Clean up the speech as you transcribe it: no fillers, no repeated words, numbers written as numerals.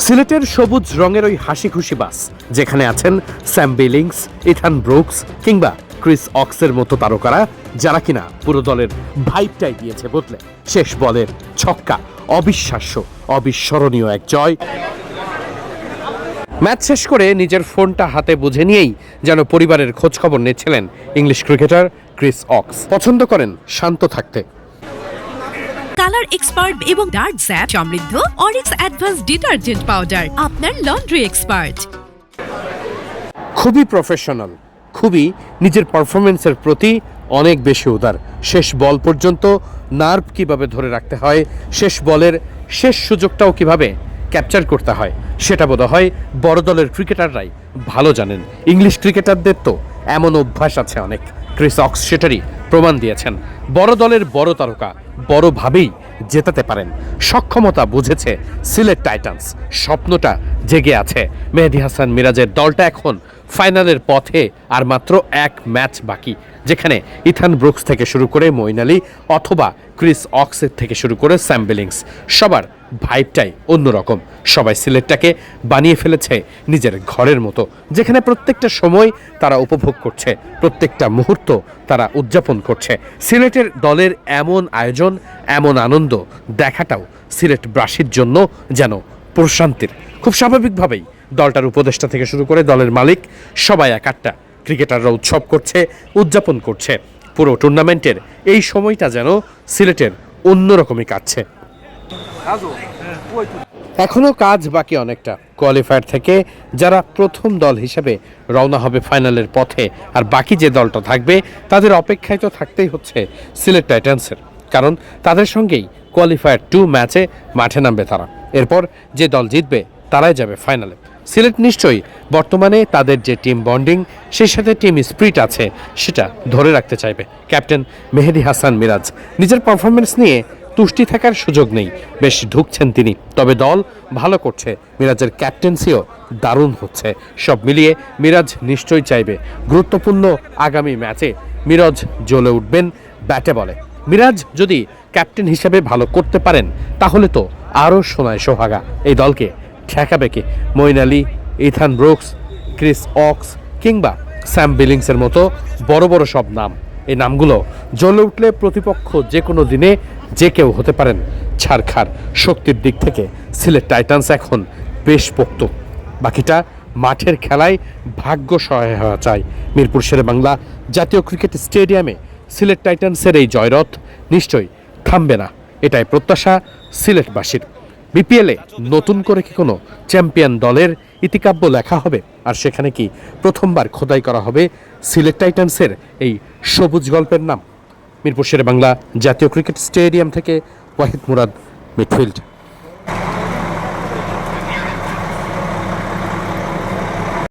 সিলেটের সবুজ রঙের ওই হাসি খুশি বাস, যেখানে আছেন স্যাম বিলিংস, ইথান ব্রুকস কিংবা ক্রিস অক্সের মতো তারকারা, যারা কিনা পুরো দলের ভাইবটাই দিয়েছে বদলে। শেষ বলের ছক্কা, অবিশ্বাস্য, অবিস্মরণীয় এক জয়। ম্যাচ শেষ করে নিজের ফোনটা হাতে বুঝে নিয়েই যেন পরিবারের খোঁজখবর নিচ্ছিলেন ইংলিশ ক্রিকেটার ক্রিস অক্স। পছন্দ করেন শান্ত থাকতে। কালার এক্সপার্ট এবং ডার্ক স্যাপ সমৃদ্ধ অরিক্স অ্যাডভান্স ডিটারজেন্ট পাউডার, আপনার লন্ড্রি এক্সপার্ট। খুবই প্রফেশনাল, খুবই নিজের পারফরমেন্সের প্রতি অনেক বেশি উদার। শেষ বল পর্যন্ত নার্ভ কিভাবে ধরে রাখতে হয়, শেষ বলের শেষ সুযোগটাও কিভাবে ক্যাপচার করতে হয়, সেটা বোধহয় বড় দলের ক্রিকেটাররাই ভালো জানেন। ইংলিশ ক্রিকেটারদের তো এমন অভ্যাস আছে অনেক। ক্রিস অক্স সেটারই প্রমাণ দিয়েছেন। বড় দলের বড় তারকা বড়ভাবেই জেতাতে পারেন। সক্ষমতা বুঝেছে সিলেট টাইটান্স, স্বপ্নটা জেগে আছে। মেহেদী হাসান মিরাজের দলটা এখন ফাইনালের পথে, আর মাত্র এক ম্যাচ বাকি, যেখানে ইথান ব্রুকস থেকে শুরু করে মঈন আলী অথবা ক্রিস অক্সের থেকে শুরু করে স্যাম বিলিংস, সবার ভাইবটাই অন্যরকম। সবাই সিলেটটাকে বানিয়ে ফেলেছে নিজের ঘরের মতো, যেখানে প্রত্যেকটা সময় তারা উপভোগ করছে, প্রত্যেকটা মুহূর্ত তারা উদযাপন করছে। সিলেটের দলের এমন আয়োজন, এমন আনন্দ দেখাটাও সিলেটবাসীর জন্য যেন প্রশান্তির। খুব স্বাভাবিকভাবেই দলটার উপদেষ্টা থেকে শুরু করে দলের মালিক সবাই একাট্টা। ক্রিকেটাররা উৎসব করছে, উদযাপন করছে। পুরো টুর্নামেন্টের এই সময়টা যেন সিলেটের অন্যরকমই কাটছে। এখনো কাজ বাকি অনেকটা। কোয়ালিফায়ার থেকে যারা প্রথম দল হিসেবে রওনা হবে ফাইনালের পথে, আর বাকি যে দলটা থাকবে তাদের অপেক্ষায় তো থাকতেই হচ্ছে সিলেট টাইটান্সের, কারণ তাদের সঙ্গেই কোয়ালিফায়ার 2 ম্যাচে মাঠে নামবে তারা। এরপর যে দল জিতবে তারাই যাবে ফাইনালে। সিলেট নিশ্চয়ই বর্তমানে তাদের যে টিম বন্ডিং, সেই সাথে টিম স্পিরিট আছে, সেটা ধরে রাখতে চাইবে। ক্যাপ্টেন মেহেদী হাসান মিরাজ নিজের পারফরমেন্স নিয়ে তুষ্টি থাকার সুযোগ নেই, বেশ ঢুকছেন তিনি, তবে দল ভালো করছে। মিরাজের ক্যাপ্টেন্সিও দারুণ হচ্ছে। সব মিলিয়ে মিরাজ নিশ্চয়ই চাইবে গুরুত্বপূর্ণ আগামী ম্যাচে মিরাজ জ্বলে উঠবেন ব্যাটে বলে। মিরাজ যদি ক্যাপ্টেন হিসেবে ভালো করতে পারেন, তাহলে তো আরও সোনায় সোহাগা। এই দলকে ঠেকাবে কে? Moeen Ali, ethan brooks, chris woakes কিংবা স্যাম বিলিংসের মতো বড় বড় সব নাম। এই নামগুলো জ্বলে উঠলে প্রতিপক্ষ যে কোনো দিনে যে কেউ হতে পারেন ছারখার। শক্তির দিক থেকে সিলেট টাইটান্স এখন বেশ পোক্ত। বাকিটা মাঠের খেলায় ভাগ্য সহায় হওয়া চাই। মিরপুর শেরেবাংলা জাতীয় ক্রিকেট স্টেডিয়ামে সিলেট টাইটান্সের এই জয়রথ নিশ্চয়ই থামবে না, এটাই প্রত্যাশা সিলেটবাসীর। বিপিএলে নতুন করে কি কোনো চ্যাম্পিয়ন দলের ইতিকাব্য লেখা হবে? আর সেখানে কি প্রথমবার খোদাই করা হবে সিলেট টাইটান্সের এই সবুজ গল্পের নাম? মিরপুর শেরেবাংলা জাতীয় ক্রিকেট স্টেডিয়াম থেকে ওয়াহিদ মুরাদ, মিডফিল্ড।